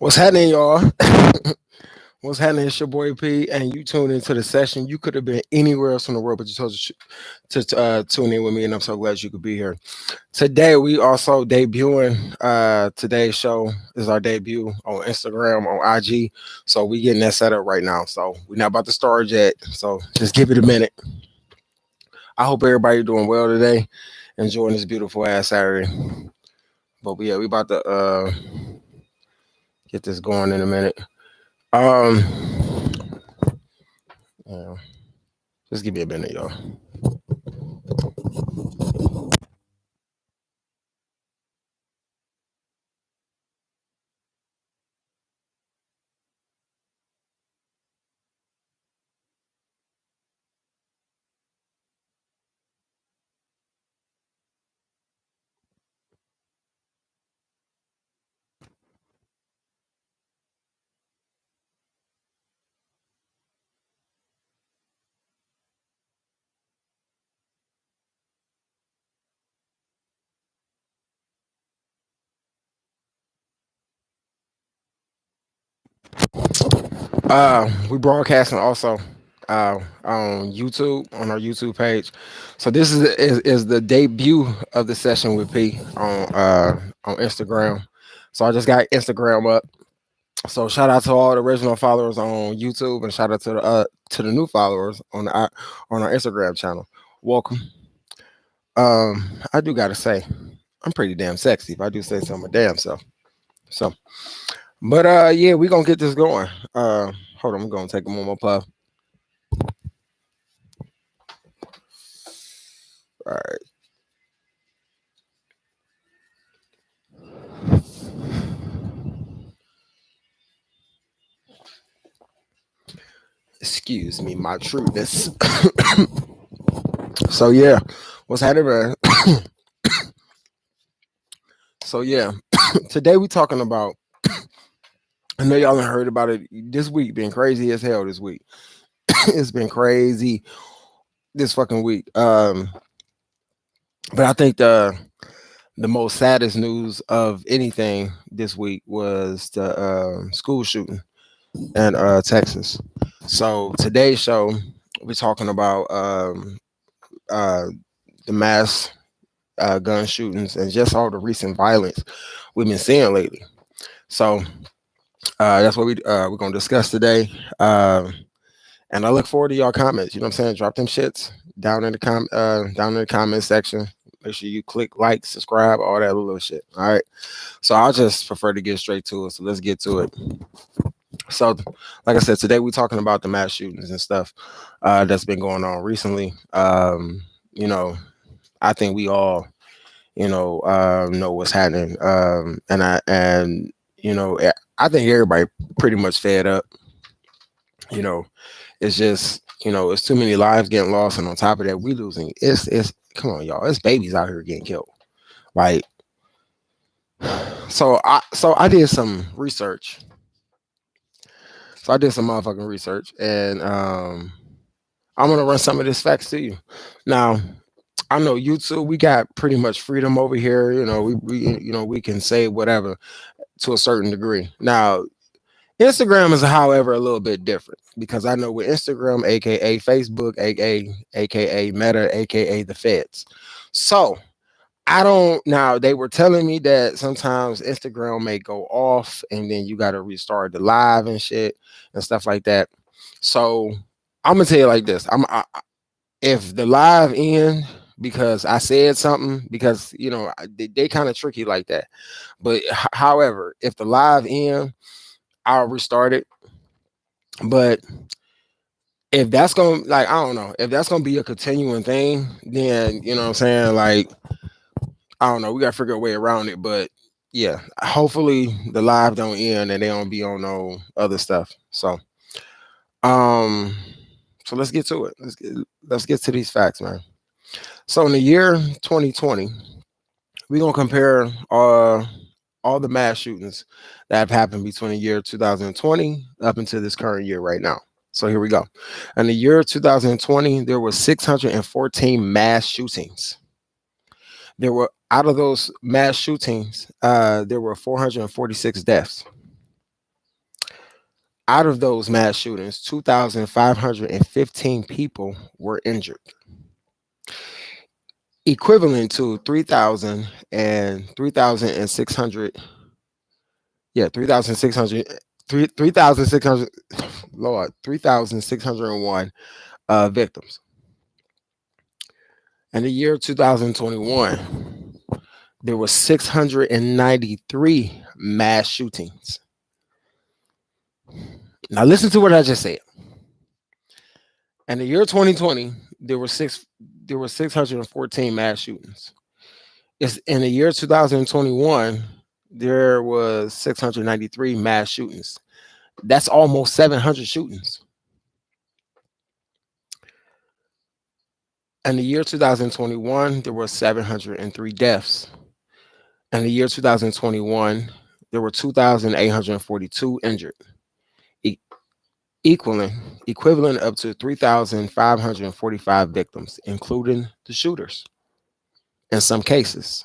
What's happening, y'all? What's happening? It's your boy P, and you tuned into the session. You could have been anywhere else in the world, but you chose to tune in with me, and I'm so glad you could be here. Today, we also debuting. Today's show is our debut on Instagram, on IG. So we getting that set up right now. So we're not about to start yet. So just give it a minute. I hope everybody doing well today, enjoying this beautiful ass Saturday. But yeah, we about to get this going in a minute. Um, yeah, just give me a minute, y'all. We broadcasting also on YouTube on our YouTube page. So this is the debut of the session with P on Instagram. So I just got Instagram up. So shout out to all the original followers on YouTube and shout out to the new followers on our Instagram channel. Welcome. I do gotta say, I'm pretty damn sexy if I do say so my damn self. So, but yeah, we gonna get this going. Hold on, I'm gonna take a moment, puff. All right. Excuse me, my trueness. So yeah, what's happening, man? So yeah, today we talking about. I know y'all done heard about it. This week been crazy as hell. This week, it's been crazy this fucking week. But I think the most saddest news of anything this week was the school shooting in Texas. So today's show, we're talking about uh, the mass gun shootings and just all the recent violence we've been seeing lately. So that's what we're gonna discuss today. And I look forward to y'all comments. You know what I'm saying? Drop them shits down in the comment section. Make sure you click like, subscribe, all that little shit. All right. So I'll just prefer to get straight to it. So let's get to it. So, like I said, today we're talking about the mass shootings and stuff that's been going on recently. You know, I think we all know what's happening. And I think everybody pretty much fed up. You know, it's just it's too many lives getting lost, and on top of that, we losing. It's come on, y'all. It's babies out here getting killed. Like, so I did some research. So I did some motherfucking research, and I'm gonna run some of this facts to you. Now, I know YouTube, we got pretty much freedom over here. We can say whatever to a certain degree. Now, Instagram is, however, a little bit different because I know with Instagram, aka Facebook, aka Meta, aka the Feds. So I don't now. They were telling me that sometimes Instagram may go off and then you got to restart the live and shit and stuff like that. So I'm gonna tell you like this: if the live end because I said something because they kind of tricky like that. But however, if the live end, I'll restart it. But if that's gonna like I don't know if that's gonna be a continuing thing, then you know what I'm saying. Like I don't know, we gotta figure a way around it. But yeah, hopefully the live don't end and they don't be on no other stuff. Um, so let's get to it. Let's get to these facts, man. So in the year 2020, we're gonna compare all the mass shootings that have happened between the year 2020 up until this current year right now. So here we go. In the year 2020, there were 614 mass shootings. There were out of those mass shootings, there were 446 deaths. Out of those mass shootings, 2,515 people were injured, equivalent to 3,000 and 3,600. Yeah, 3,600, 3,600, Lord, 3,601 victims. In the year 2021, there were 693 mass shootings. Now listen to what I just said. In the year 2020, there were 614 mass shootings. It's in the year 2021, there was 693 mass shootings. That's almost 700 shootings. In the year 2021, there were 703 deaths. In the year 2021, there were 2,842 injured, e- equivalent up to 3,545 victims, including the shooters. In some cases,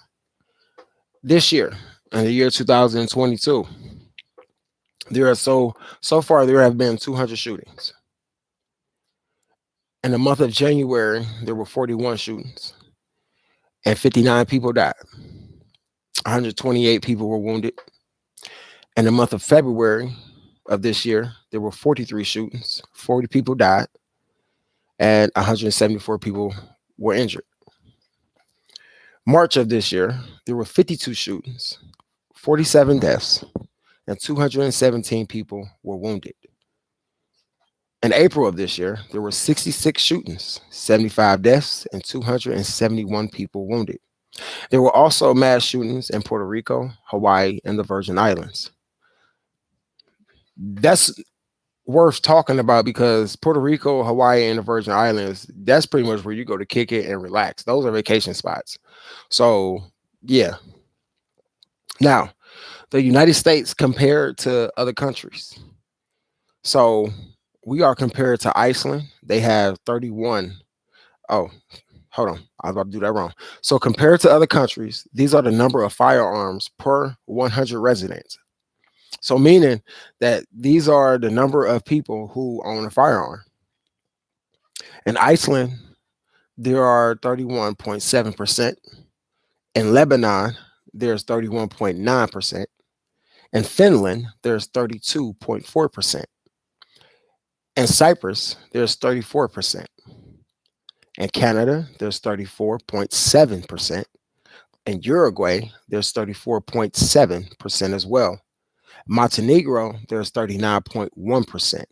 this year, in the year 2022, there are so far there have been 200 shootings. In the month of January, there were 41 shootings, and 59 people died. 128 people were wounded. In the month of February of this year, there were 43 shootings, 40 people died, and 174 people were injured. March of this year, there were 52 shootings, 47 deaths, and 217 people were wounded. In April of this year, there were 66 shootings, 75 deaths, and 271 people wounded. There were also mass shootings in Puerto Rico, Hawaii, and the Virgin Islands. That's worth talking about because Puerto Rico, Hawaii, and the Virgin Islands, that's pretty much where you go to kick it and relax. Those are vacation spots. So, yeah. Now, the United States compared to other countries. So, we are compared to Iceland. They have 31. Oh, hold on. I was about to do that wrong. So, compared to other countries, these are the number of firearms per 100 residents. So, meaning that these are the number of people who own a firearm. In Iceland, there are 31.7%. In Lebanon, there's 31.9%. In Finland, there's 32.4%. In Cyprus, there's 34%. In Canada, there's 34.7%. In Uruguay, there's 34.7% as well. Montenegro, there's 39.1%.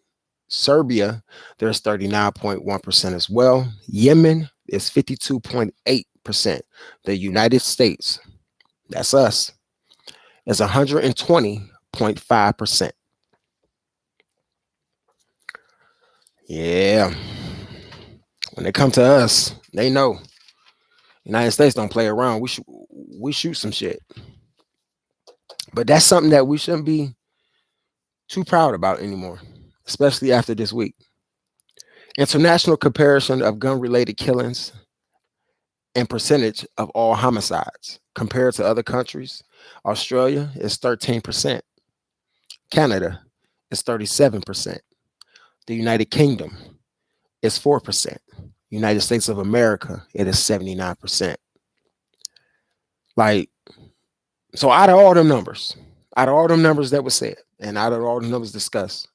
Serbia, there's 39.1% as well. Yemen is 52.8%. The United States, that's us, is 120.5%. Yeah. When they come to us, they know. United States don't play around. We shoot some shit. But that's something that we shouldn't be too proud about anymore, especially after this week. International comparison of gun-related killings and percentage of all homicides compared to other countries. Australia is 13%. Canada is 37%. The United Kingdom is 4%. United States of America, it is 79%. Like, so out of all them numbers that were said, and out of all the numbers discussed,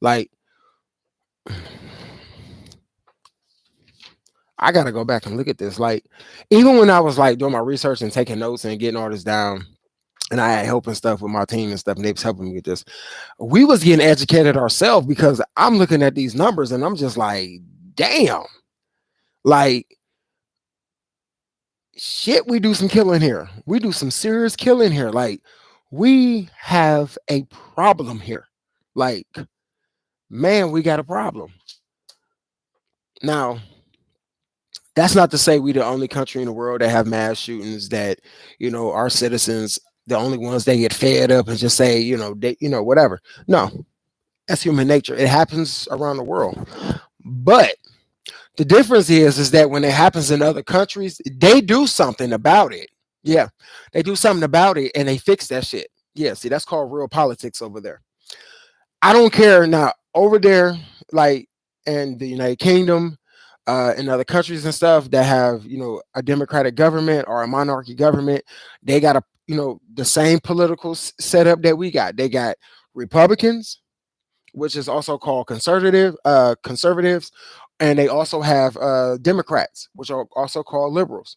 like, I gotta go back and look at this. Like, even when I was like doing my research and taking notes and getting all this down, and I had help and stuff with my team and stuff, and they was helping me with this, we was getting educated ourselves because I'm looking at these numbers and I'm just like, damn, like, shit, we do some killing here. We do some serious killing here. Like, we have a problem here. Like, man, we got a problem. Now, that's not to say we the only country in the world that have mass shootings, that, our citizens, the only ones that get fed up and just say, whatever. No, that's human nature. It happens around the world. But the difference is that when it happens in other countries, they do something about it. Yeah, they do something about it and they fix that shit. Yeah, see, that's called real politics over there. I don't care now over there, like in the United Kingdom, in other countries and stuff that have a democratic government or a monarchy government. They got the same political setup that we got. They got Republicans, which is also called conservatives, and they also have Democrats, which are also called liberals.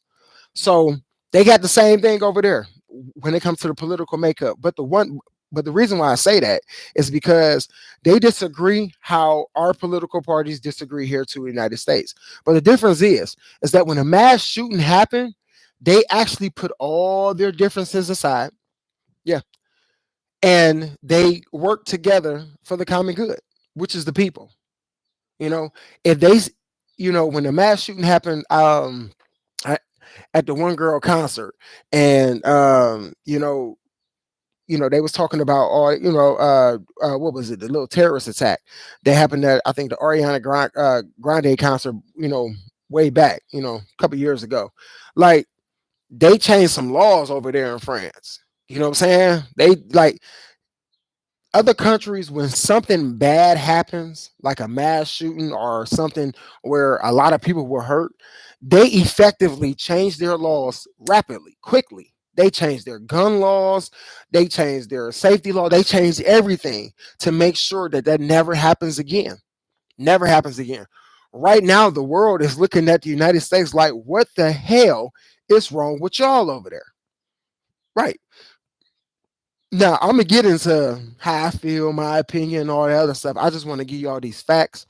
So they got the same thing over there when it comes to the political makeup. But the reason why I say that is because they disagree how our political parties disagree here to the United States. But the difference is that when a mass shooting happened, they actually put all their differences aside. Yeah. And they work together for the common good, which is the people. You know, if they, when the mass shooting happened, I, at the one girl concert, and they was talking about all, what was it, the little terrorist attack that happened at, I think, the Ariana Grande concert, way back, a couple years ago. Like, they changed some laws over there in France. You know what I'm saying? They like other countries, when something bad happens, like a mass shooting or something where a lot of people were hurt, they effectively change their laws rapidly, quickly. They change their gun laws, they change their safety law, they change everything to make sure that that never happens again. Never happens again. Right now, the world is looking at the United States like, what the hell is wrong with y'all over there? Right. Now, I'm gonna get into how I feel, my opinion, and all that other stuff. I just want to give you all these facts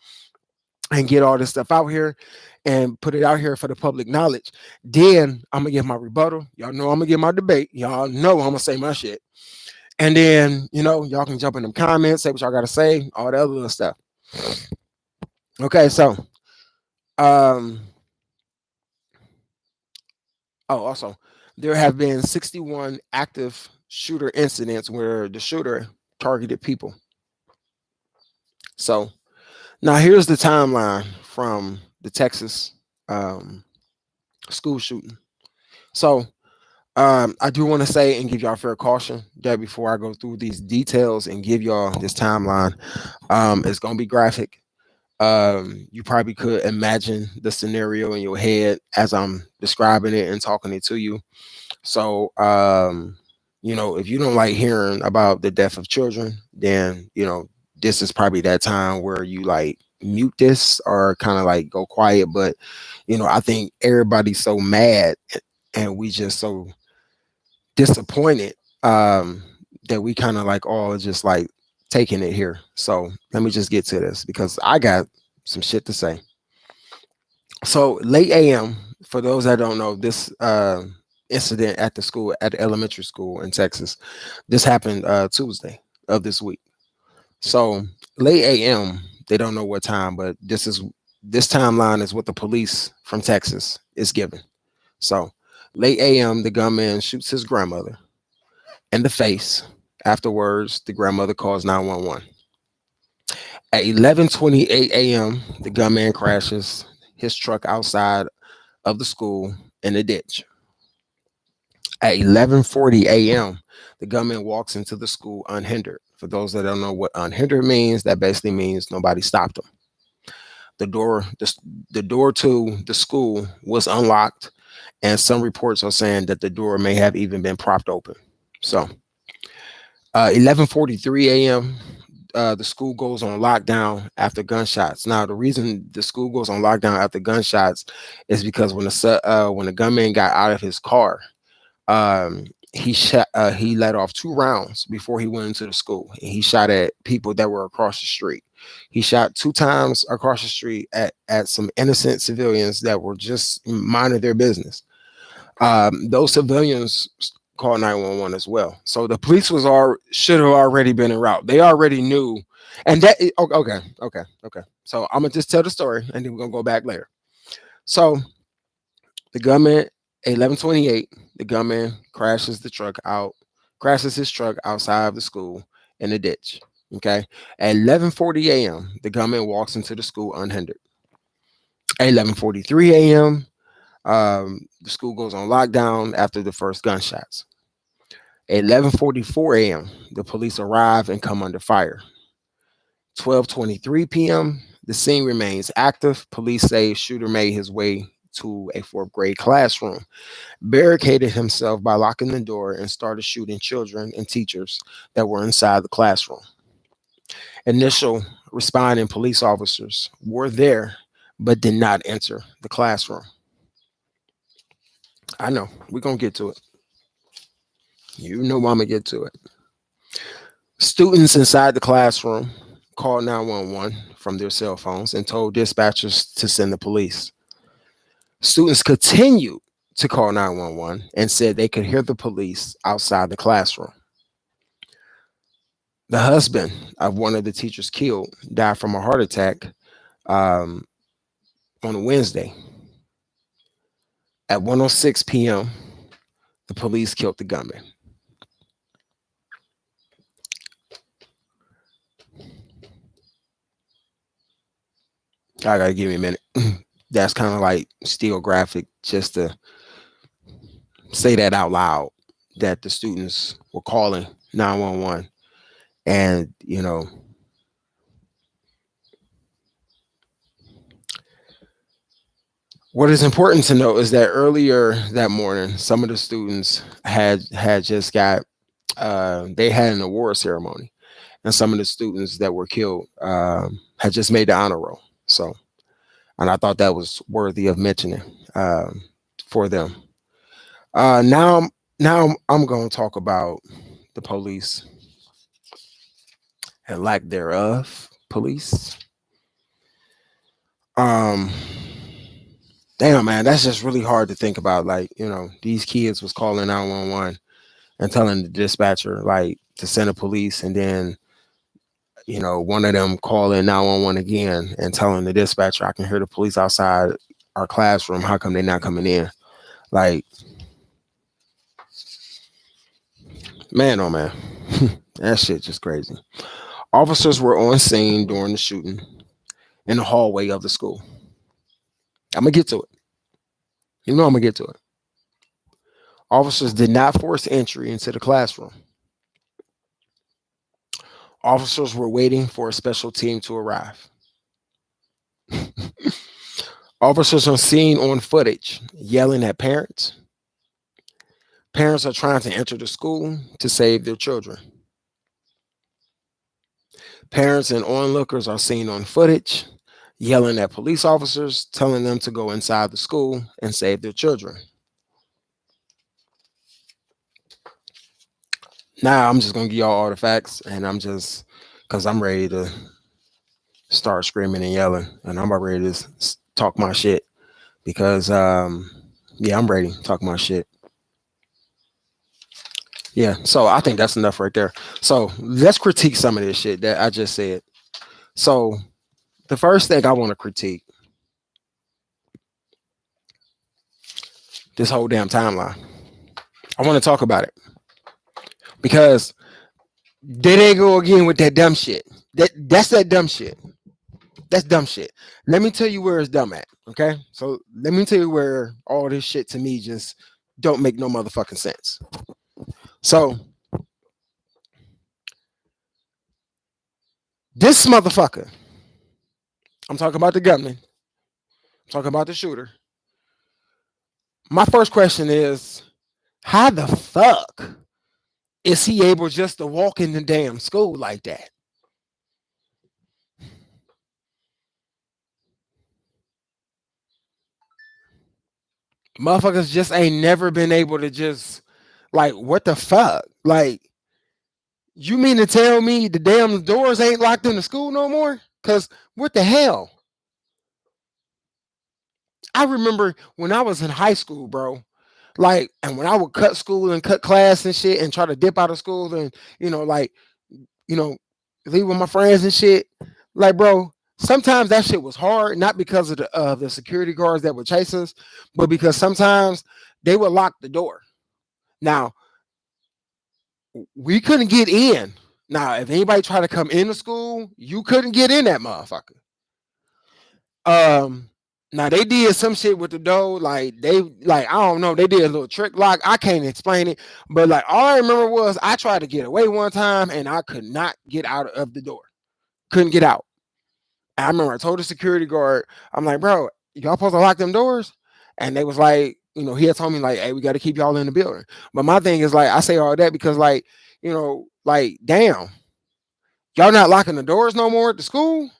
and get all this stuff out here and put it out here for the public knowledge. Then I'm gonna give my rebuttal. Y'all know I'm gonna give my debate. Y'all know I'm gonna say my shit. And then, y'all can jump in them comments, say what y'all gotta say, all that other little stuff. Okay, so um also, there have been 61 active shooter incidents where the shooter targeted people. So now here's the timeline from the Texas um, school shooting. So I do want to say and give y'all fair caution that before I go through these details and give y'all this timeline, it's gonna be graphic. You probably could imagine the scenario in your head as I'm describing it and talking it to you. So if you don't like hearing about the death of children, then this is probably that time where you like mute this or kind of like go quiet. But I think everybody's so mad and we just so disappointed that we kind of like all just like taking it here. So let me just get to this because I got some shit to say. So late AM, for those that don't know, this incident at the school, at the elementary school in Texas, this happened Tuesday of this week. So late AM, they don't know what time, but this timeline is what the police from Texas is given. So late AM, the gunman shoots his grandmother in the face. Afterwards, the grandmother calls 911. At 11:28 a.m., the gunman crashes his truck outside of the school in a ditch. At 11:40 a.m., the gunman walks into the school unhindered. For those that don't know what unhindered means, that basically means nobody stopped him. The door to the school was unlocked, and some reports are saying that the door may have even been propped open. So, 11:43 a.m. The school goes on lockdown after gunshots. Now, the reason the school goes on lockdown after gunshots is because when the gunman got out of his car, he let off 2 rounds before he went into the school. He shot at people that were across the street. He shot 2 times across the street at some innocent civilians that were just minding their business. Those civilians called 911 as well. So the police should have already been en route. They already knew, and okay. So I'm gonna just tell the story, and then we're gonna go back later. So the gunman, 11:28, the gunman crashes his truck outside of the school in a ditch. Okay. At 11:40 a.m., the gunman walks into the school unhindered. At 11:43 a.m., the school goes on lockdown after the first gunshots. At 11:44 a.m., the police arrive and come under fire. 12:23 p.m. The scene remains active. Police say shooter made his way to a fourth grade classroom, barricaded himself by locking the door, and started shooting children and teachers that were inside the classroom. Initial responding police officers were there but did not enter the classroom. I know, we're going to get to it. You know I'm going to get to it. Students inside the classroom called 911 from their cell phones and told dispatchers to send the police. Students continued to call 911 and said they could hear the police outside the classroom. The husband of one of the teachers killed died from a heart attack on a Wednesday. At 1:06 p.m., the police killed the gunman. I gotta give me a minute. That's kind of like still graphic just to say that out loud, that the students were calling 911. And, what is important to note is that earlier that morning, some of the students had just got they had an award ceremony, and some of the students that were killed had just made the honor roll. So, and I thought that was worthy of mentioning for them. Now I'm going to talk about the police and lack thereof. Police. Um, Damn, man, that's just really hard to think about. Like, these kids was calling 911 and telling the dispatcher like to send the police, and then one of them calling 911 again and telling the dispatcher, I can hear the police outside our classroom. How come they're not coming in? Like, man, oh man, that shit just crazy. Officers were on scene during the shooting in the hallway of the school. I'm gonna get to it. I'm gonna get to it. Officers did not force entry into the classroom. Officers were waiting for a special team to arrive. Officers are seen on footage yelling at parents. Parents are trying to enter the school to save their children. Parents and onlookers are seen on footage yelling at police officers, telling them to go inside the school and save their children. Now I'm just gonna give y'all all the facts, and because I'm ready to start screaming and yelling, and I'm about ready to talk my shit because yeah, I'm ready to talk my shit. Yeah, so I think that's enough right there. So let's critique some of this shit that I just said. So the first thing I want to critique, this whole damn timeline. I want to talk about it because there they go again with that dumb shit. That's that dumb shit. That's dumb shit. Let me tell you where it's dumb at. Okay, so let me tell you where all this shit to me just don't make no motherfucking sense. So this motherfucker, I'm talking about the gunman, I'm talking about the shooter. My first question is, how the fuck is he able just to walk in the damn school like that? Motherfuckers just ain't never been able to just, like, what the fuck? Like, you mean to tell me the damn doors ain't locked in the school no more? Because what the hell? I remember when I was in high school, bro. Like, and when I would cut school and cut class and shit and try to dip out of school and, like, you know, leave with my friends and shit. Like, bro, sometimes that shit was hard, not because of the security guards that would chase us, but because sometimes they would lock the door. Now, we couldn't get in. Now, if anybody tried to come into school, you couldn't get in that motherfucker. Now they did some shit with the door, like I don't know, they did a little trick lock. I can't explain it, but like all I remember was I tried to get away one time and I could not get out of the door. couldn't get out. And I remember I told the security guard, I'm like, bro, y'all supposed to lock them doors? And they was like, he had told me like, hey, we got to keep y'all in the building. But my thing is like, I say all that because like, like, damn, y'all not locking the doors no more at the school?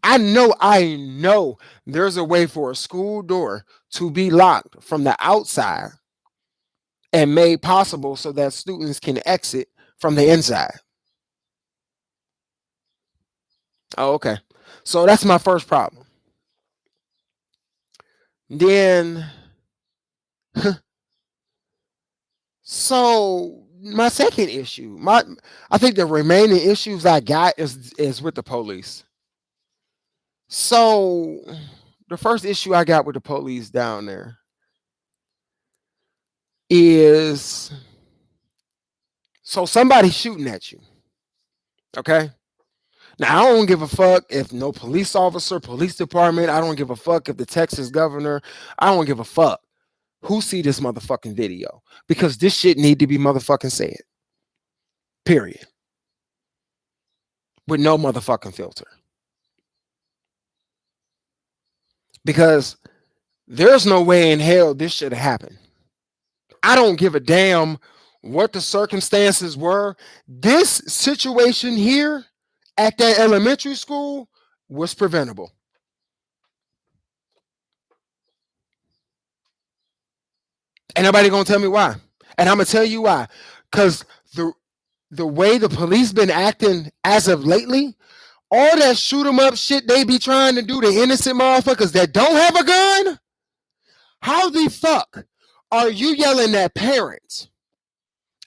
I know there's a way for a school door to be locked from the outside and made possible so that students can exit from the inside. Oh, okay. So that's my first problem. Then, so my second issue, I think the remaining issues I got is with the police. So the first issue I got with the police down there is, so somebody's shooting at you. Okay. Now, I don't give a fuck if no police officer, police department, I don't give a fuck if the Texas governor, I don't give a fuck who see this motherfucking video, because this shit need to be motherfucking said. Period. With no motherfucking filter. Because there's no way in hell this should have happened. I don't give a damn what the circumstances were. This situation here at that elementary school was preventable. And nobody gonna tell me why. And I'm gonna tell you why. Because the way the police been acting as of lately, all that shoot 'em up shit they be trying to do to innocent motherfuckers that don't have a gun. How the fuck are you yelling at parents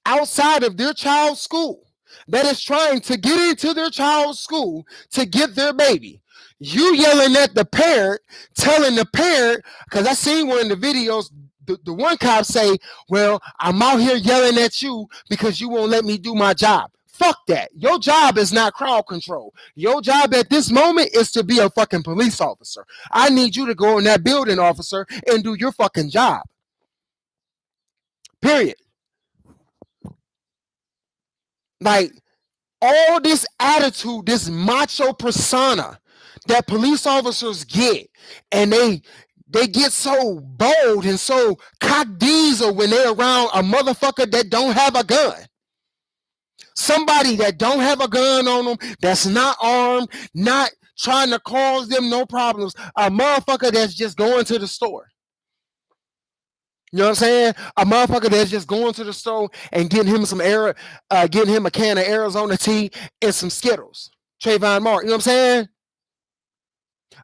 outside of their child's school that is trying to get into their child's school to get their baby? You yelling at the parent, telling the parent, because I seen one of the videos, the one cop say, well, I'm out here yelling at you because you won't let me do my job. Fuck that. Your job is not crowd control. Your job at this moment is to be a fucking police officer. I need you to go in that building, officer, and do your fucking job. Period. Like, all this attitude, this macho persona that police officers get, and they get so bold and so cock diesel when they're around a motherfucker that don't have a gun. Somebody that don't have a gun on them, that's not armed, not trying to cause them no problems. A motherfucker that's just going to the store. You know what I'm saying? A motherfucker that's just going to the store and getting him getting him a can of Arizona tea and some Skittles. Trayvon Martin, you know what I'm saying?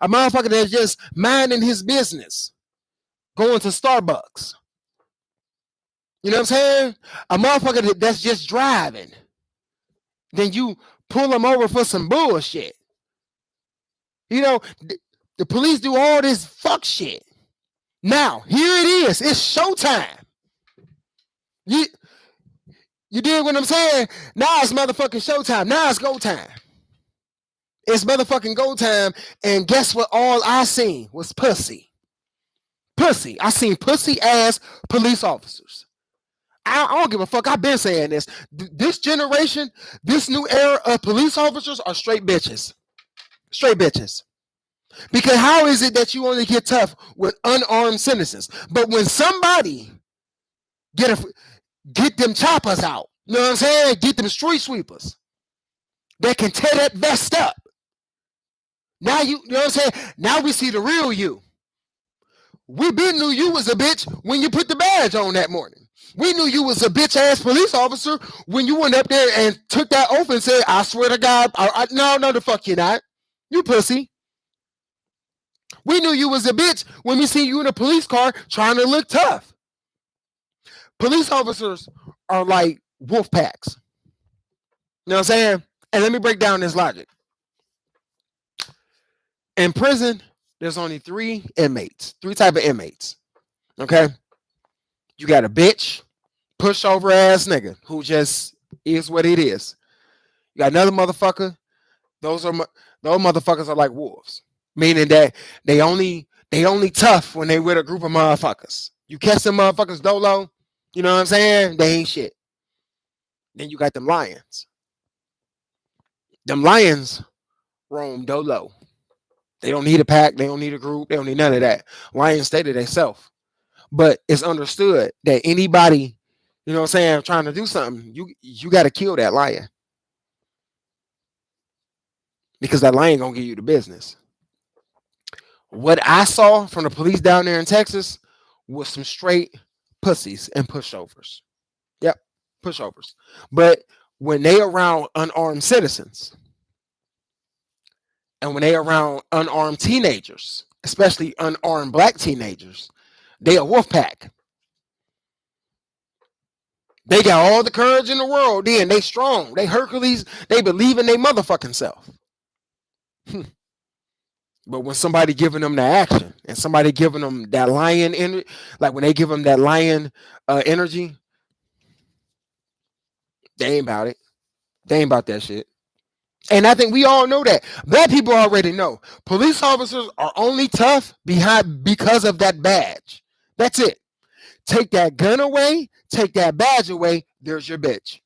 A motherfucker that's just minding his business, going to Starbucks. You know what I'm saying? A motherfucker that's just driving. Then you pull him over for some bullshit. You know, the police do all this fuck shit. Now, here it is. It's showtime. You dig what I'm saying? Now it's motherfucking showtime. Now it's go time. It's motherfucking go time. And guess what? All I seen was pussy. Pussy. I seen pussy ass police officers. I don't give a fuck. I've been saying this. This generation, this new era of police officers are straight bitches. Straight bitches. Because how is it that you only get tough with unarmed citizens? But when somebody get them choppers out, you know what I'm saying? Get them street sweepers that can tear that vest up. Now you know what I'm saying? Now we see the real you. We been knew you was a bitch when you put the badge on that morning. We knew you was a bitch ass police officer when you went up there and took that oath and said, I swear to God, no, the fuck you not. You pussy. We knew you was a bitch when we see you in a police car trying to look tough. Police officers are like wolf packs. You know what I'm saying? And let me break down this logic. In prison, there's only three type of inmates. Okay? You got a bitch, pushover ass nigga who just is what it is. You got another motherfucker. Those motherfuckers are like wolves, meaning that they only tough when they with a group of motherfuckers. You catch them motherfuckers dolo, you know what I'm saying? They ain't shit. Then you got them lions. Them lions roam dolo. They don't need a pack. They don't need a group. They don't need none of that. Lions stay to themselves. But it's understood that anybody, you know what I'm saying, trying to do something, you got to kill that lion because that lion gonna give you the business. What I saw from the police down there in Texas was some straight pussies and pushovers. Yep, pushovers. But when they around unarmed citizens and when they around unarmed teenagers, especially unarmed black teenagers, they a wolf pack. They got all the courage in the world. Then they strong. They Hercules. They believe in their motherfucking self. But when somebody giving them the action and somebody giving them that lion energy, like when they give them that lion energy, they ain't about it. They ain't about that shit. And I think we all know that. Black people already know. Police officers are only tough because of that badge. That's it. Take that gun away, take that badge away, there's your bitch.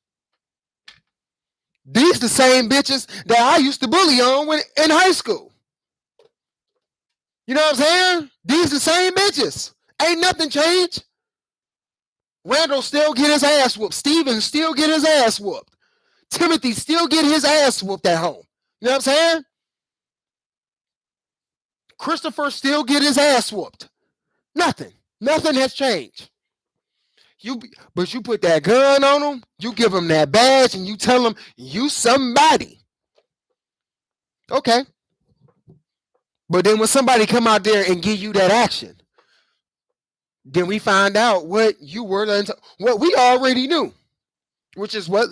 These the same bitches that I used to bully on when in high school. You know what I'm saying? These the same bitches. Ain't nothing changed. Randall still get his ass whooped. Steven still get his ass whooped. Timothy still get his ass whooped at home. You know what I'm saying? Christopher still get his ass whooped. Nothing. Nothing has changed. But you put that gun on them, you give them that badge, and you tell them you somebody. Okay. But then when somebody come out there and give you that action, then we find out what you were, what we already knew, which is what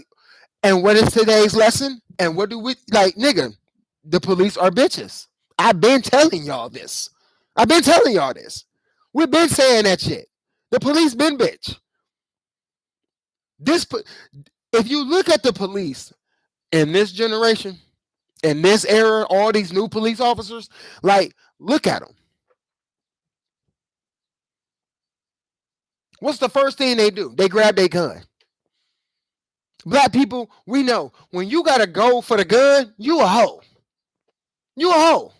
is today's lesson? And what do we, like, nigga, the police are bitches. I've been telling y'all this. We've been saying that shit. The police been bitch. If you look at the police in this generation, in this era, all these new police officers, like, look at them. What's the first thing they do? They grab their gun. Black people, we know when you gotta go for the gun, you a hoe. You a hoe.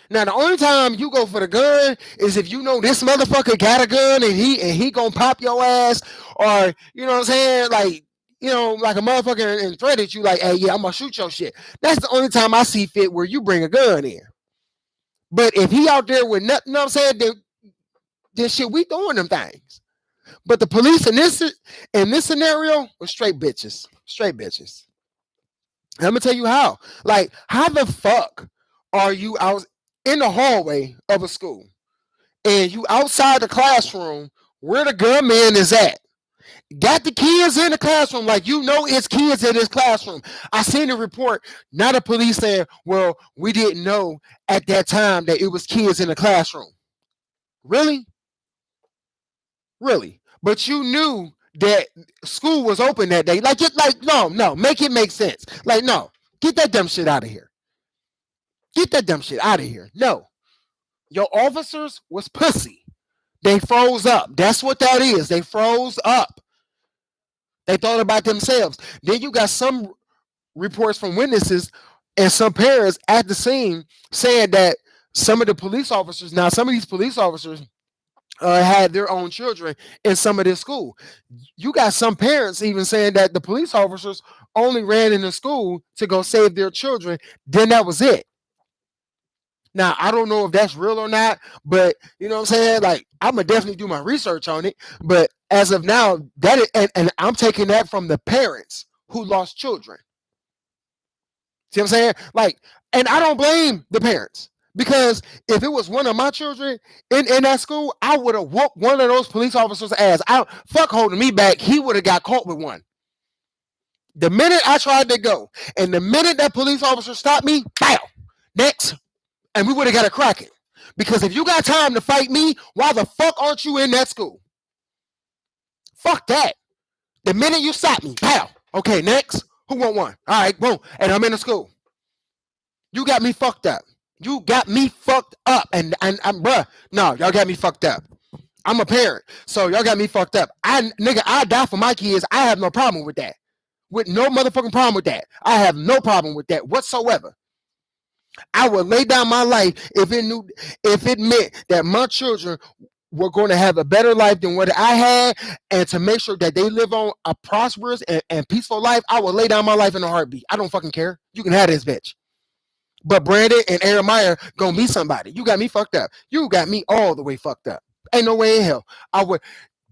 Now the only time you go for the gun is if you know this motherfucker got a gun and he gonna pop your ass, or you know what I'm saying, like, you know, like a motherfucker and threatened you, like, hey, yeah, I'm gonna shoot your shit. That's the only time I see fit where you bring a gun in. But if he out there with nothing, you know what I'm saying, then shit, we doing them things. But the police in this scenario were straight bitches. Straight bitches. And I'm gonna tell you how. Like, how the fuck are you out in the hallway of a school and you outside the classroom where the gunman is at? Got the kids in the classroom, like, you know it's kids in this classroom. I seen a report, not a police saying, well, we didn't know at that time that it was kids in the classroom. Really? Really? But you knew that school was open that day. Like, no, make it make sense. Like, no, get that dumb shit out of here. Get that dumb shit out of here. No. Your officers was pussy. They froze up. That's what that is. They froze up. They thought about themselves. Then you got some reports from witnesses and some parents at the scene saying that some of these police officers had their own children in some of this school. You got some parents even saying that the police officers only ran into school to go save their children. Then that was it. Now, I don't know if that's real or not, but you know what I'm saying? Like, I'm going to definitely do my research on it. But as of now, that is, and I'm taking that from the parents who lost children. See what I'm saying? Like, and I don't blame the parents, because if it was one of my children in that school, I would have whooped one of those police officers' ass. Fuck holding me back. He would have got caught with one. The minute I tried to go, and the minute that police officer stopped me, bow, next. And we would have got a cracking. Because if you got time to fight me, why the fuck aren't you in that school? Fuck that. The minute you stop me, pow. Okay, next. Who want one? All right, boom. And I'm in the school. You got me fucked up. You got me fucked up. And I'm, bruh, no, y'all got me fucked up. I'm a parent, so y'all got me fucked up. I die for my kids. I have no problem with that. with no motherfucking problem with that. I have no problem with that whatsoever. I would lay down my life if it meant that my children were going to have a better life than what I had, and to make sure that they live on a prosperous and peaceful life. I would lay down my life in a heartbeat. I don't fucking care. You can have this bitch. But Brandon and Aaron Meyer gonna be somebody. You got me fucked up. You got me all the way fucked up. Ain't no way in hell I would.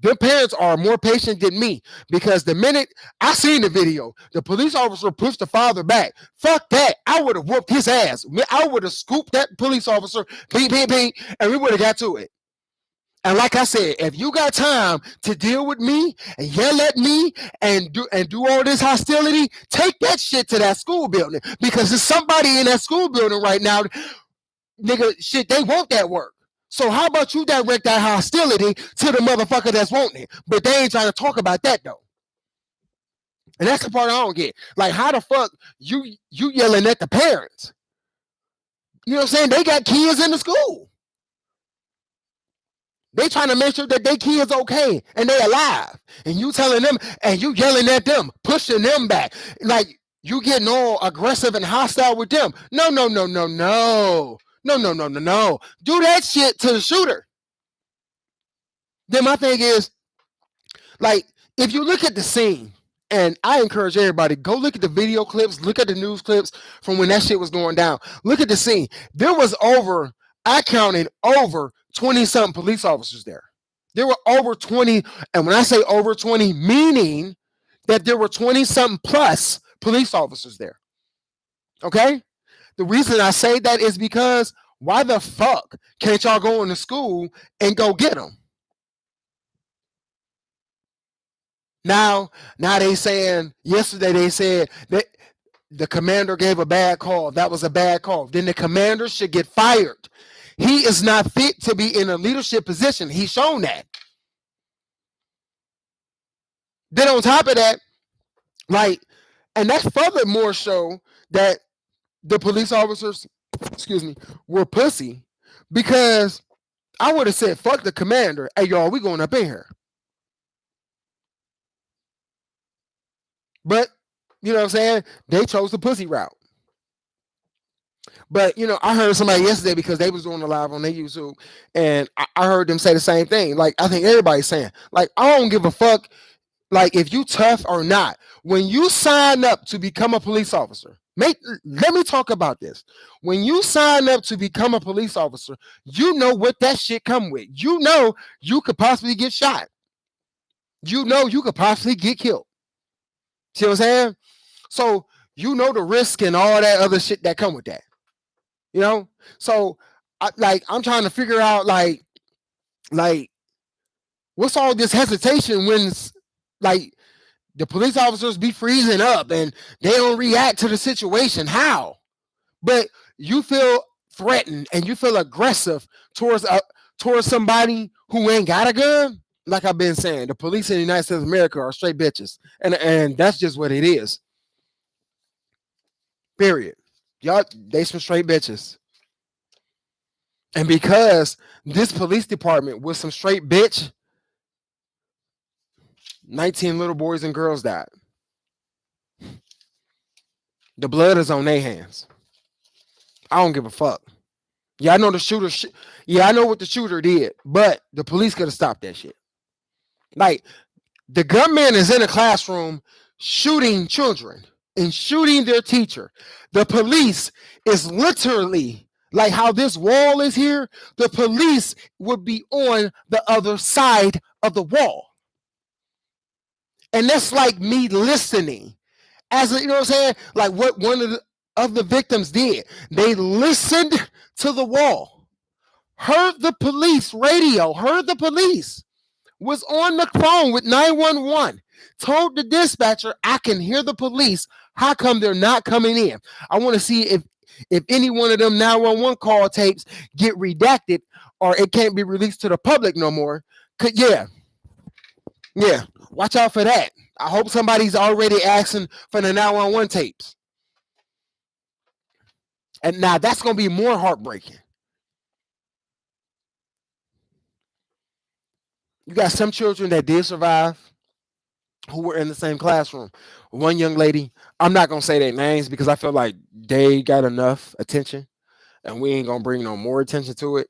Their parents are more patient than me, because the minute I seen the video, the police officer pushed the father back. Fuck that. I would have whooped his ass. I would have scooped that police officer, beep, beep, beep, and we would have got to it. And like I said, if you got time to deal with me and yell at me and do all this hostility, take that shit to that school building, because there's somebody in that school building right now, nigga, shit, they want that work. So how about you direct that hostility to the motherfucker that's wanting it? But they ain't trying to talk about that though. And that's the part I don't get. Like, how the fuck you yelling at the parents? You know what I'm saying? They got kids in the school. They trying to make sure that their kids okay and they alive. And you telling them and you yelling at them, pushing them back. Like, you getting all aggressive and hostile with them. No. No. Do that shit to the shooter. Then my thing is, like, if you look at the scene, and I encourage everybody, go look at the video clips, look at the news clips from when that shit was going down. Look at the scene. There was I counted over 20-something police officers there. There were over 20, and when I say over 20, meaning that there were 20-something plus police officers there. Okay? The reason I say that is because why the fuck can't y'all go into school and go get them? Now they saying, yesterday they said that the commander gave a bad call. That was a bad call. Then the commander should get fired. He is not fit to be in a leadership position. He's shown that. Then on top of that, like, and that's furthermore show that the police officers, were pussy, because I would have said, fuck the commander. Hey, y'all, we going up in here. But, you know what I'm saying? They chose the pussy route. But, you know, I heard somebody yesterday, because they was doing a live on their YouTube, and I heard them say the same thing. Like, I think everybody's saying, like, I don't give a fuck, like, if you tough or not. When you sign up to become a police officer, let me talk about this. When you sign up to become a police officer, you know what that shit come with. You know you could possibly get shot. You know you could possibly get killed. See what I'm saying? So you know the risk and all that other shit that come with that. You know? So I'm trying to figure out like what's all this hesitation when, like, the police officers be freezing up and they don't react to the situation. How? But you feel threatened and you feel aggressive towards somebody who ain't got a gun. Like I've been saying, the police in the United States of America are straight bitches, and that's just what it is. Period. Y'all, they some straight bitches. And because this police department was some straight bitch, 19 little boys and girls died. The blood is on their hands. I don't give a fuck. Yeah, I know the shooter. I know what the shooter did, but the police could have stopped that shit. Like, the gunman is in a classroom shooting children and shooting their teacher. The police is literally like how this wall is here. The police would be on the other side of the wall. And that's like me listening. As you know what I'm saying? Like what one of the victims did. They listened to the wall, heard the police radio, heard the police, was on the phone with 911, told the dispatcher, I can hear the police. How come they're not coming in? I want to see if any one of them 911 call tapes get redacted or it can't be released to the public no more. Yeah. Watch out for that. I hope somebody's already asking for the 911 tapes. And now that's going to be more heartbreaking. You got some children that did survive. who were in the same classroom. One young lady, I'm not gonna say their names because I feel like they got enough attention and we ain't gonna bring no more attention to it.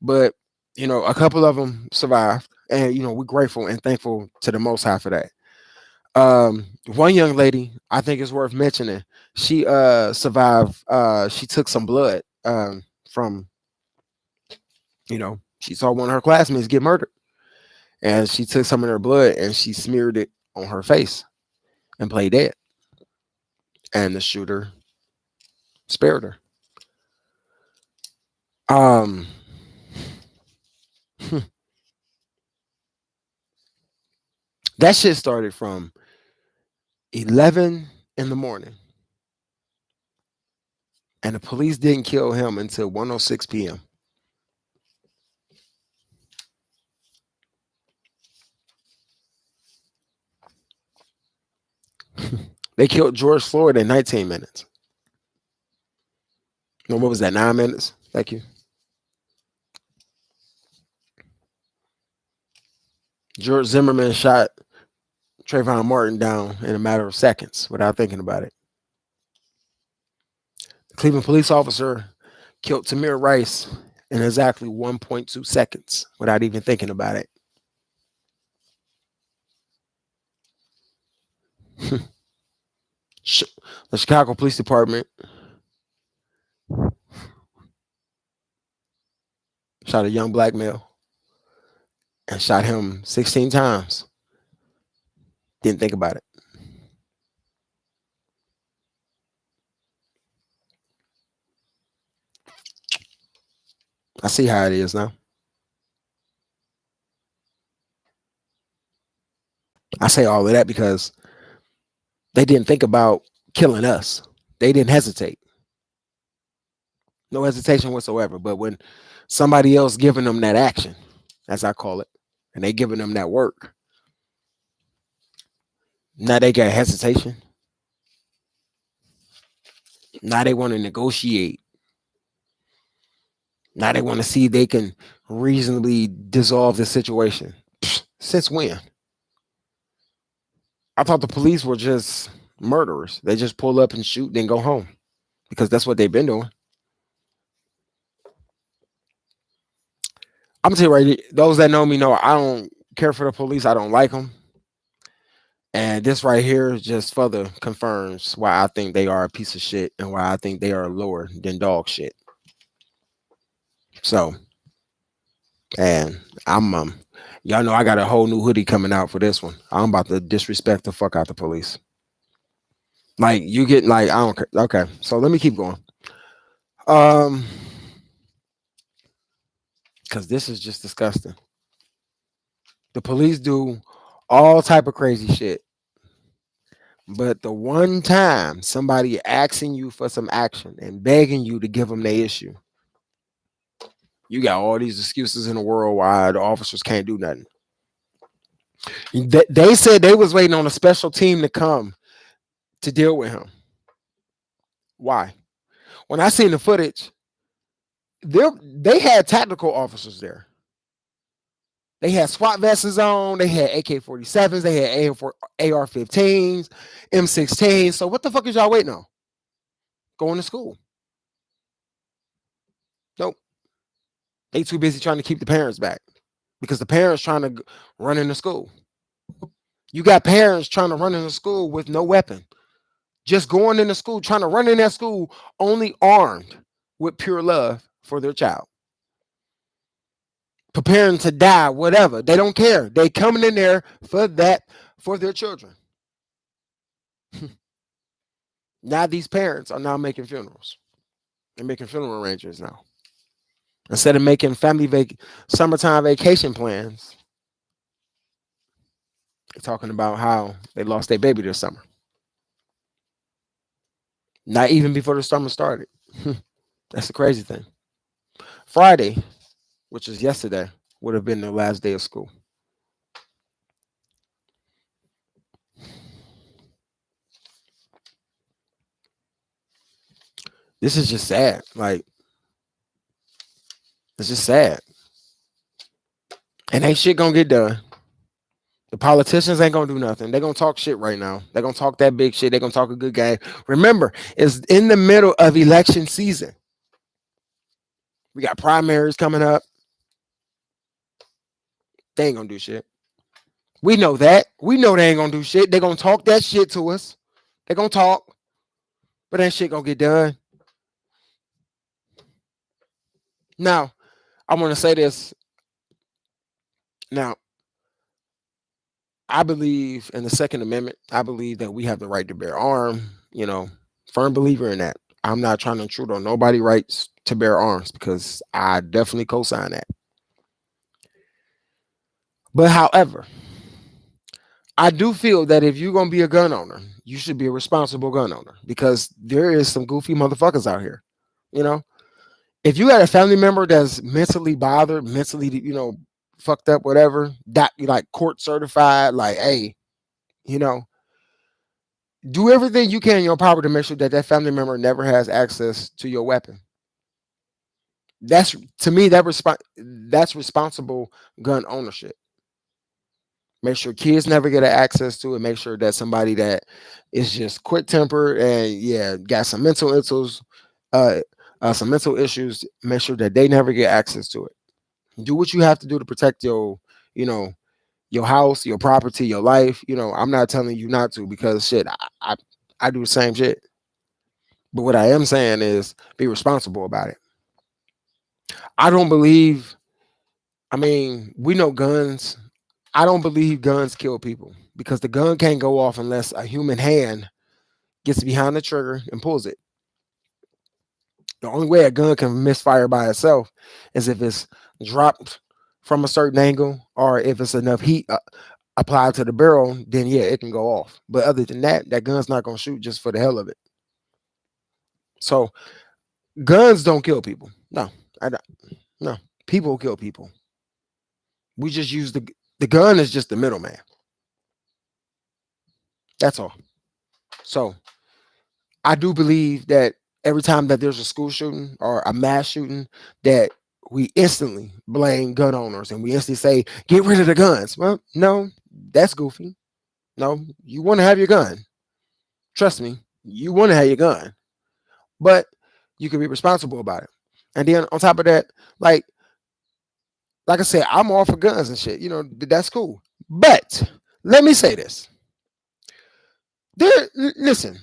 But a couple of them survived, and we're grateful and thankful to the Most High for that. One young lady, I think it's worth mentioning. She survived. She took some blood from she saw one of her classmates get murdered, and she took some of her blood and she smeared it on her face and played dead. And the shooter spared her. Um, that shit started from 11 in the morning, and the police didn't kill him until 1:06 p.m. They killed George Floyd in 19 minutes. No, what was that? 9 minutes. Thank you. George Zimmerman shot Trayvon Martin down in a matter of seconds without thinking about it. The Cleveland police officer killed Tamir Rice in exactly 1.2 seconds without even thinking about it. The Chicago Police Department shot a young black male and shot him 16 times. Didn't think about it. I see how it is now. I say all of that because they didn't think about killing us. They didn't hesitate. No hesitation whatsoever. But when somebody else giving them that action, as I call it, and they giving them that work, now they got hesitation. Now they want to negotiate. Now they want to see they can reasonably dissolve the situation. Since when? I thought the police were just murderers. They just pull up and shoot, then go home because that's what they've been doing. I'm gonna tell you right, those that know me know I don't care for the police. I don't like them. And this right here just further confirms why I think they are a piece of shit and why I think they are lower than dog shit. So, and I'm y'all know I got a whole new hoodie coming out for this one. I'm about to disrespect the fuck out the police. Like you get like I don't care. Okay, so let me keep going. Um, because this is just disgusting. The police do all type of crazy shit. But the one time somebody asking you for some action and begging you to give them the issue, you got all these excuses in the world why the officers can't do nothing. They said they was waiting on a special team to come to deal with him. Why? When I seen the footage, they had tactical officers there. They had SWAT vests on. They had AK-47s. They had AR-15s, M16s. So what the fuck is y'all waiting on? Going to school? Nope. They too busy trying to keep the parents back because the parents trying to run into school. You got parents trying to run into school with no weapon, just going into school, trying to run in that school only armed with pure love for their child, preparing to die, whatever. They don't care. They coming in there for that, for their children. Now these parents are now making funerals. They're making funeral arrangements now. Instead of making summertime vacation plans, they're talking about how they lost their baby this summer. Not even before the summer started. That's the crazy thing. Friday, which is yesterday, would have been the last day of school. This is just sad. Like, it's just sad. And ain't shit gonna get done. The politicians ain't gonna do nothing. They're gonna talk shit right now. They're gonna talk that big shit. They're gonna talk a good game. Remember, it's in the middle of election season. We got primaries coming up. They ain't gonna do shit. We know that. We know they ain't gonna do shit. They're gonna talk that shit to us. They're gonna talk, but that shit gonna get done. Now, I want to say this. Now, I believe in the Second Amendment. I believe that we have the right to bear arm. Firm believer in that. I'm not trying to intrude on nobody's rights to bear arms because I definitely co-sign that. But however, I do feel that if you're gonna be a gun owner, you should be a responsible gun owner because there is some goofy motherfuckers out here. You know, if you got a family member that's mentally bothered, mentally, fucked up, whatever, that like court certified, like, hey, you know, do everything you can in your power to make sure that that family member never has access to your weapon. That's to me that's responsible gun ownership. Make sure kids never get access to it. Make sure that somebody that is just quick tempered and yeah, got uh, some mental issues. Make sure that they never get access to it. Do what you have to do to protect you know, your house, your property, your life. I'm not telling you not to because shit, I do the same shit. But what I am saying is be responsible about it. I don't believe. I mean, we know guns. I don't believe guns kill people because the gun can't go off unless a human hand gets behind the trigger and pulls it. The only way a gun can misfire by itself is if it's dropped from a certain angle or if it's enough heat applied to the barrel, then yeah, it can go off. But other than that, that gun's not going to shoot just for the hell of it. So guns don't kill people. No, I don't. No, people kill people. We just use the gun is just the middleman. That's all. So I do believe that every time that there's a school shooting or a mass shooting, that we instantly blame gun owners and we instantly say, get rid of the guns. Well, no, that's goofy. No, you want to have your gun. Trust me, you want to have your gun, but you can be responsible about it. And then on top of that, like I said, I'm all for guns and shit. That's cool. But let me say this. Listen,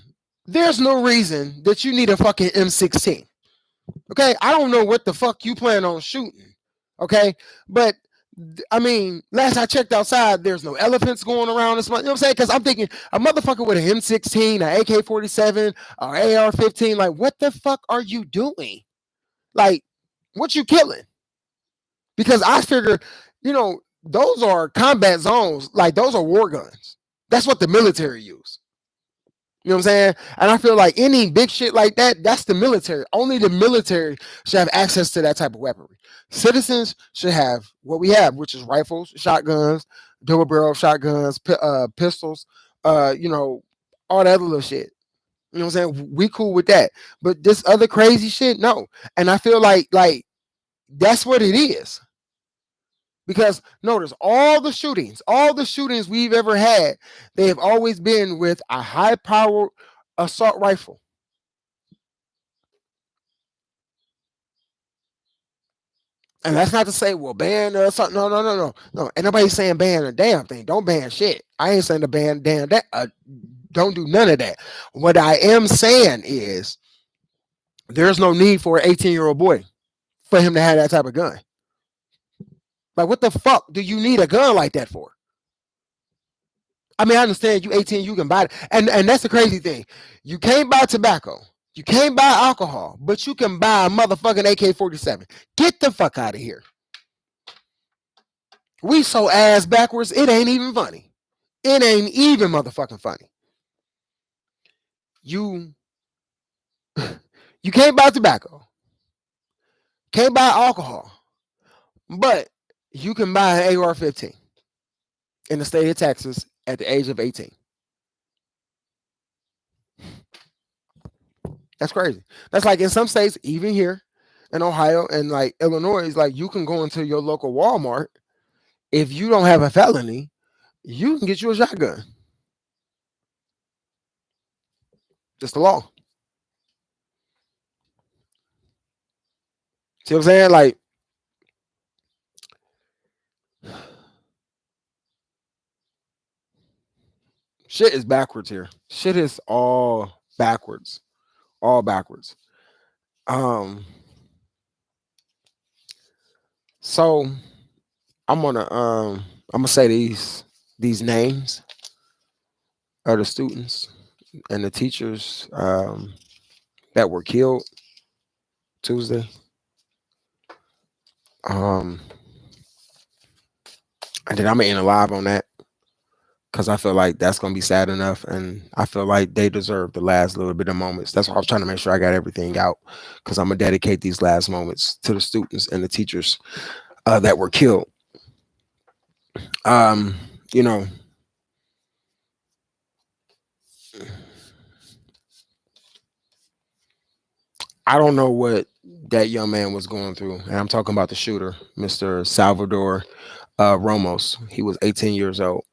there's no reason that you need a fucking M16. Okay, I don't know what the fuck you plan on shooting. Okay, but I mean, last I checked outside, there's no elephants going around this month. You know what I'm saying? Because I'm thinking a motherfucker with an M16, an AK-47, or AR-15. Like, what the fuck are you doing? Like, what you killing? Because I figure, those are combat zones. Like, those are war guns. That's what the military use. You know what I'm saying? And I feel like any big shit like that, that's the military. Only the military should have access to that type of weaponry. Citizens should have what we have, which is rifles, shotguns, double barrel shotguns, pistols, all that other little shit. You know what I'm saying? We cool with that. But this other crazy shit, no. And I feel like that's what it is. Because notice all the shootings we've ever had, they have always been with a high-powered assault rifle. And that's not to say, well, ban assault. No. Ain't nobody saying ban a damn thing. Don't ban shit. I ain't saying to ban damn that. Don't do none of that. What I am saying is there's no need for an 18-year-old boy for him to have that type of gun. Like, what the fuck do you need a gun like that for? I mean, I understand you 18, you can buy it. And that's the crazy thing. You can't buy tobacco. You can't buy alcohol, but you can buy a motherfucking AK-47. Get the fuck out of here. We so ass backwards, it ain't even funny. It ain't even motherfucking funny. You can't buy tobacco. Can't buy alcohol. But you can buy an AR-15 in the state of Texas at the age of 18. That's crazy. That's like in some states, even here in Ohio and like Illinois, like you can go into your local Walmart if you don't have a felony. you can get you a shotgun. Just the law. See what I'm saying? Like, shit is backwards here. Shit is all backwards. All backwards. Um, so I'm gonna say these names of the students and the teachers that were killed Tuesday. Um, and then I'm gonna end live on that because I feel like that's gonna be sad enough, and I feel like they deserve the last little bit of moments. That's why I was trying to make sure I got everything out because I'm gonna dedicate these last moments to the students and the teachers that were killed. Um, you know, I don't know what that young man was going through, and I'm talking about the shooter, Mr. Salvador Ramos. He was 18 years old.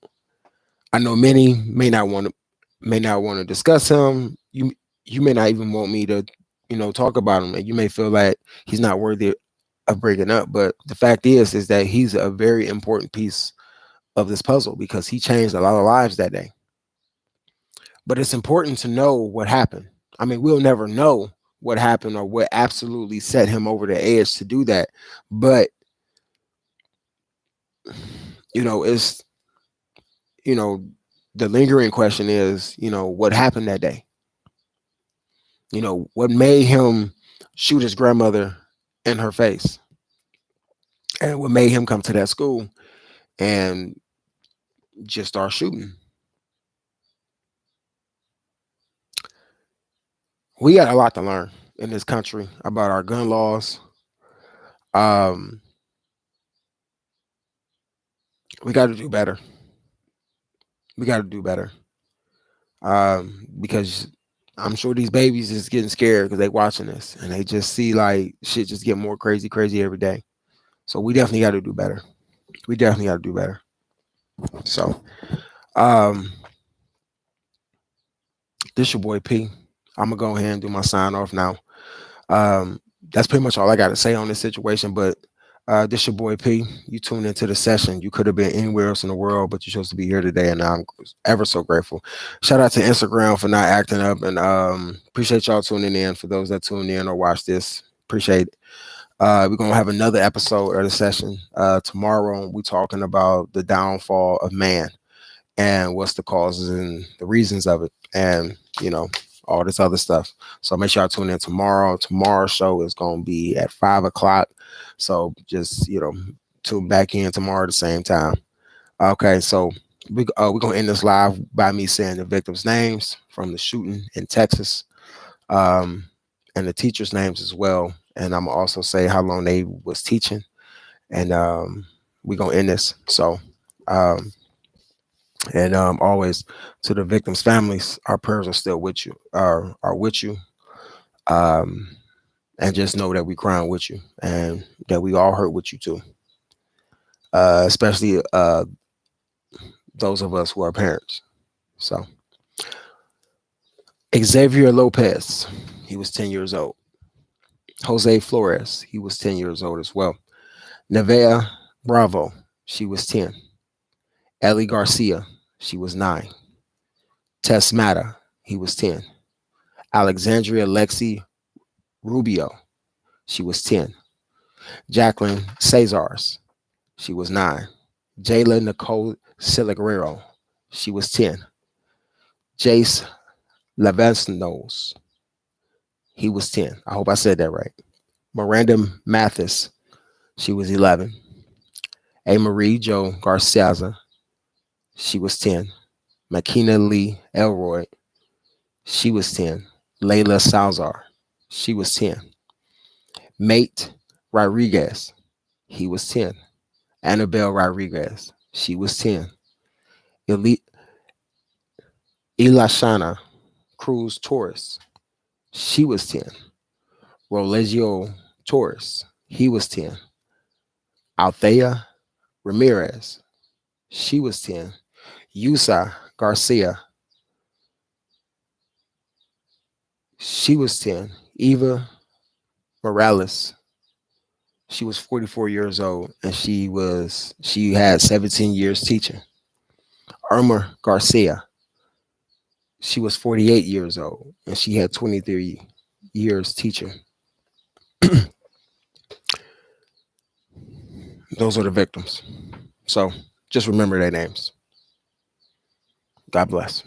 I know many may not want to discuss him. You may not even want me to, talk about him, and you may feel like he's not worthy of bringing up. But the fact is that he's a very important piece of this puzzle because he changed a lot of lives that day. But it's important to know what happened. I mean, we'll never know what happened or what absolutely set him over the edge to do that. But it's you know the lingering question is, what happened that day. What made him shoot his grandmother in her face, and what made him come to that school and just start shooting. We got a lot to learn in this country about our gun laws. Um, we got to do better. We got to do better. Because I'm sure these babies is getting scared because they watching this and they just see like shit just get more crazy, crazy every day. So we definitely got to do better. We definitely got to do better. So, um, this your boy P. I'm gonna go ahead and do my sign off now. Um, that's pretty much all I got to say on this situation. But this your boy P. You tuned into the session. You could have been anywhere else in the world, but you chose to be here today, and I'm ever so grateful. Shout out to Instagram for not acting up, and appreciate y'all tuning in. For those that tuned in or watch this, appreciate it. We're gonna have another episode of the session tomorrow. We're talking about the downfall of man and what's the causes and the reasons of it, and all this other stuff. So make sure y'all tune in tomorrow. Tomorrow's show is gonna be at 5 o'clock. So just tune back in tomorrow at the same time. Okay, so we're gonna end this live by me saying the victims' names from the shooting in Texas, um, and the teachers' names as well. And I'm gonna also say how long they was teaching, and we're gonna end this. So. And always to the victims' families, our prayers are still with you, are with you. Um, and just know that we crying with you and that we all hurt with you too. Especially those of us who are parents. So Xavier Lopez, he was 10 years old. Jose Flores, he was 10 years old as well. Nevea Bravo, she was 10. Ellie Garcia, she was 9. Tess Matta, he was 10. Alexandria Lexi Rubio, she was 10. Jacqueline Cesars, she was 9. Jayla Nicole Silagrero, she was 10. Jace Levennos, he was 10. I hope I said that right. Miranda Mathis, she was 11. A. Marie Jo Garciaza, she was 10. Makina Lee Elroy, she was 10. Layla Salzar, she was 10. Mate Rodriguez, he was 10. Annabelle Rodriguez, she was 10. Eli- Elashana Cruz Torres, she was 10. Rolegio Torres, he was 10. Althea Ramirez, she was 10. Yusa Garcia, she was 10. Eva Morales, she was 44 years old and she had 17 years teaching. Irma Garcia, she was 48 years old and she had 23 years teaching. Those are the victims. So just remember their names. God bless.